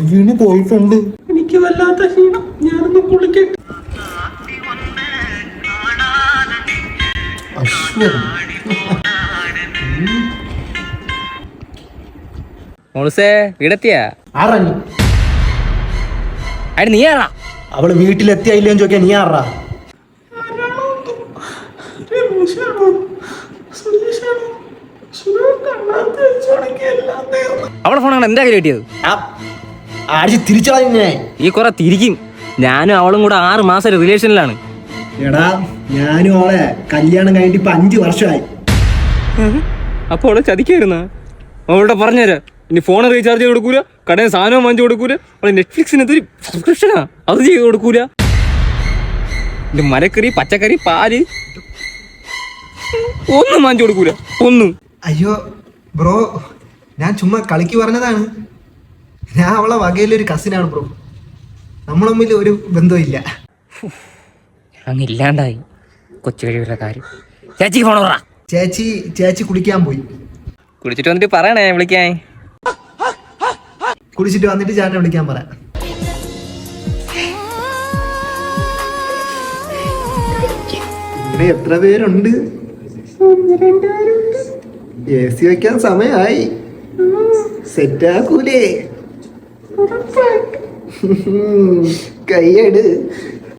വീണ് പോയിട്ടുണ്ട്. എനിക്ക് വല്ലാത്ത ക്ഷീണം, ഞാനൊന്ന് കുളിക്കട്ടെ. വീടെത്തിയാ? നീ ആറാ? അവള് വീട്ടിലെത്തിയില്ലേന്ന് ചോദിക്കാൻ നീ ആറാ? അവളെ ഫോണാണ് എന്റെ കയ്യിൽ കിട്ടിയത്. തിരിച്ചളഞ്ഞേ ഈ കുറെ തിരിക്കും. ഞാനും അവളും കൂടെ 6 മാസം റിലേഷനിലാണ്. എടാ ഞാനും അവളെ കല്യാണം കഴിഞ്ഞിട്ട് ഇപ്പൊ 5 വർഷമായി. അപ്പൊ അവളെ ചതിക്കായിരുന്ന? അവളുടെ പറഞ്ഞുതരാ, ഇനി ഫോൺ റീചാർജ് ചെയ്ത് കൊടുക്കൂല, കടയിൽ സാധനം വാങ്ങിച്ചു കൊടുക്കൂല, അവളെ നെറ്റ്ഫ്ലിക്സിന് എന്തൊരു സബ്സ്ക്രിപ്ഷനാ അത് ചെയ്ത് കൊടുക്കൂല. മരക്കറി, പച്ചക്കറി, പാല് ഒന്നും വാങ്ങിച്ചു കൊടുക്കൂല, ഒന്നും. അയ്യോ ബ്രോ, ഞാൻ ചുമ്മാ കളിക്ക് പറഞ്ഞതാണ്. ഞാൻ അവളെ വകയിലൊരു കസിനാണ് ബ്രോ. നമ്മൾ തമ്മിൽ ഒരു ബന്ധമില്ല. അങ്ങില്ലാണ്ടായി കൊച്ചു കഴിവുള്ള കാര്യം. ചേച്ചി ഫോൺ പറ. ചേച്ചി കുളിക്കാൻ പോയി. കുളിച്ചിട്ട് വന്നിട്ട് പറയണേ വിളിക്കാൻ. കുളിച്ചിട്ട് വന്നിട്ട് ചേട്ടൻ വിളിക്കാൻ പറ. ഇവിടെ എത്ര പേരുണ്ട്? AC വെക്കാൻ സമയമായി. സെറ്റാക്കൂലേ? കയ്യട്.